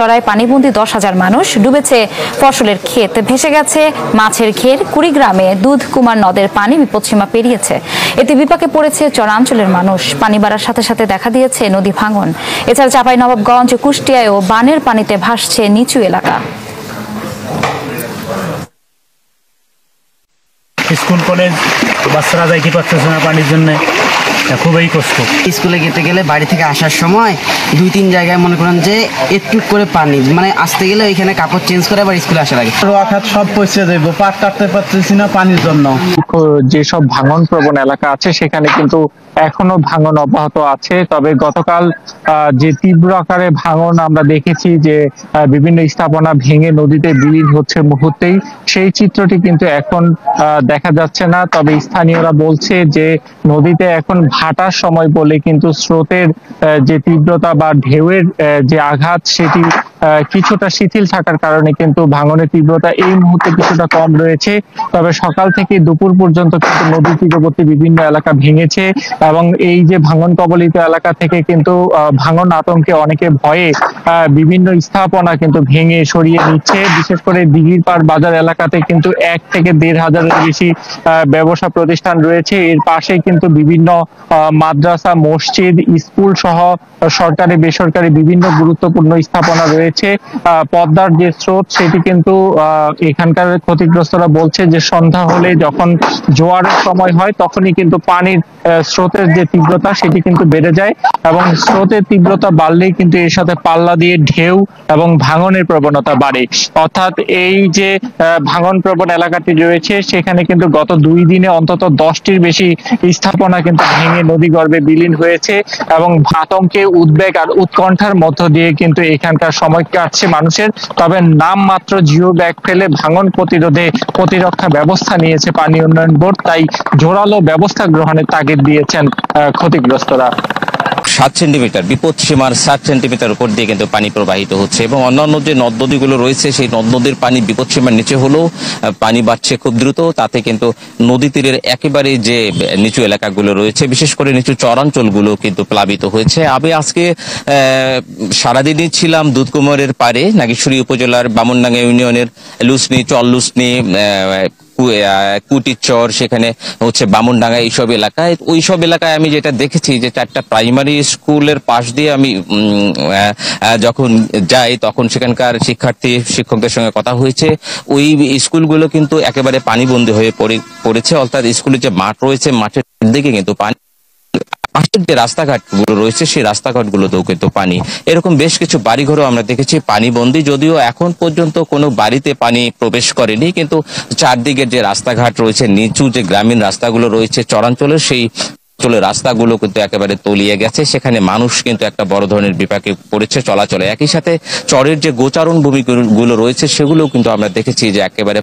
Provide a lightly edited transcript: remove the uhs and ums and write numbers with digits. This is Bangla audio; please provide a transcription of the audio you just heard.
ভাটাতলায় পানিবন্দী 10,000 মানুষ, ডুবেছে ফসলের ক্ষেত, ভেসে গেছে মাছের ঘের। কুড়িগ্রামে দুধকুমার নদের পানি বিপদসীমা পেরিয়েছে, এতে বিপাকে পড়েছে চরাঞ্চলের মানুষ। পানি বাড়ার সাথে সাথে দেখা দিয়েছে নদী ভাঙন। এছাড়া চাঁপাইনবাবগঞ্জ, কুষ্টিয়ায়ও বানের পানিতে ভাসছে নিচু এলাকা। স্কুল কলেজ বাচ্চারা যাইতে পারতেছে না পানির জন্য, খুবই কষ্ট। স্কুলে যেতে গেলে বাড়ি থেকে আসার সময় 2-3 জায়গায় মনে করেন যে একটু করে পানি, মানে আসতে গেলে ওইখানে কাপড় চেঞ্জ করে আবার স্কুলে আসা লাগে। রোয়াখাত সব পয়সা দেবো, পাট কাটতে পারতেছি না পানির জন্য। যেসব ভাঙন প্রবণ এলাকা আছে সেখানে কিন্তু এখনো ভাঙন অব্যাহত আছে। তবে গতকাল যে তীব্র আকারে ভাঙন আমরা দেখেছি, যে বিভিন্ন স্থাপনা ভেঙে নদীতে বিলীন হচ্ছে মুহূর্তেই, সেই চিত্রটি কিন্তু এখন দেখা যাচ্ছে না। তবে স্থানীয়রা বলছে যে নদীতে এখন ভাটার সময় বলে কিন্তু স্রোতের যে তীব্রতা বা ঢেউয়ের যে আঘাত সেটি কিছুটা শিথিল থাকার কারণে কিন্তু ভাঙনের তীব্রতা এই মুহূর্তে কিছুটা কম রয়েছে। তবে সকাল থেকে দুপুর পর্যন্ত কিন্তু নদী তীরবর্তী বিভিন্ন এলাকা ভেঙেছে এবং এই যে ভাঙন কবলিত এলাকা থেকে কিন্তু ভাঙন আতঙ্কে অনেকে ভয়ে বিভিন্ন স্থাপনা কিন্তু ভেঙে সরিয়ে নিচ্ছে। বিশেষ করে দিঘিরপাড় বাজার এলাকাতে কিন্তু 1 থেকে 1.5 হাজারের বেশি ব্যবসা প্রতিষ্ঠান রয়েছে। এর পাশে কিন্তু বিভিন্ন মাদ্রাসা, মসজিদ, স্কুল সহ সরকারি বেসরকারি বিভিন্ন গুরুত্বপূর্ণ স্থাপনা রয়েছে। পদ্মার যে স্রোত সেটি কিন্তু এখানকার ক্ষতিগ্রস্তরা বলছে যে সন্ধ্যা হলে যখন জোয়ারের সময় হয় তখনই কিন্তু পানির স্রোতের যে তীব্রতা সেটি কিন্তু বেড়ে যায় এবং স্রোতের তীব্রতা বাড়লেই কিন্তু এর সাথে পাল্লা দিয়ে ঢেউ এবং ভাঙনের প্রবণতা বাড়ে। অর্থাৎ এই যে ভাঙন প্রবণ এলাকাটি রয়েছে সেখানে কিন্তু গত 2 দিনে অন্তত 10টির বেশি স্থাপনা কিন্তু ভেঙে নদীগর্ভে বিলীন হয়েছে এবং আতঙ্কে, উদ্বেগ আর উৎকণ্ঠার মধ্য দিয়ে কিন্তু এখানকার সময় কাটছে মানুষের। তবে নামমাত্র জিও ব্যাগ ফেলে ভাঙন প্রতিরোধে প্রতিরক্ষা ব্যবস্থা নিয়েছে পানি উন্নয়ন বোর্ড, তাই জোরালো ব্যবস্থা গ্রহণের তাগিদ দিয়েছেন ক্ষতিগ্রস্তরা। 7 সেন্টিমিটার, বিপদ সীমার 7 সেন্টিমিটার উপর দিয়ে কিন্তু পানি প্রবাহিত হচ্ছে এবং অন্যান্য যে নদ নদীগুলো রয়েছে সেই নদ নদীর পানি বিপদ সীমার নিচে হলেও পানি বাড়ছে খুব দ্রুত। তাতে কিন্তু নদী তীরের একেবারে যে নিচু এলাকাগুলো রয়েছে, বিশেষ করে নিচু চরাঞ্চলগুলো কিন্তু প্লাবিত হয়েছে। আমি আজকে সারাদিনই ছিলাম দুধকুমারের পারে, নাগেশ্বরী উপজেলার বামনডাঙ্গা ইউনিয়নের লুসনি, চরলুসনি, কুটিচর, সেখানে হচ্ছে বামনডাঙ্গা, এইসব এলাকায়। ওইসব এলাকায় আমি যেটা দেখেছি যে 4টা প্রাইমারি স্কুলের পাশ দিয়ে আমি যখন যাই তখন সেখানকার শিক্ষার্থী শিক্ষকদের সঙ্গে কথা হয়েছে। ওই স্কুলগুলো কিন্তু একেবারে পানিবন্দী হয়ে পড়েছে। অর্থাৎ স্কুলের যে মাঠ রয়েছে, মাঠের দিকে কিন্তু পানি, পাশের যে রাস্তাঘাটগুলো রয়েছে সেই রাস্তাঘাটগুলোতেও কিন্তু পানি। এরকম বেশ কিছু বাড়িঘরও আমরা দেখেছি পানিবন্দী, যদিও এখন পর্যন্ত কোনো বাড়িতে পানি প্রবেশ করেনি, কিন্তু চারদিকের যে রাস্তাঘাট রয়েছে, নিচু যে গ্রামীণ রাস্তাগুলো রয়েছে চরাঞ্চলের, সেই রাস্তাগুলো কিন্তু একেবারে তলিয়ে গেছে। সেখানে মানুষ কিন্তু একটা বড় ধরনের বিপাকে পড়েছে চলাচলে। একই সাথে চরের যে গোচারণ ভূমিগুলো রয়েছে সেগুলোও কিন্তু আমরা দেখেছি যে একেবারে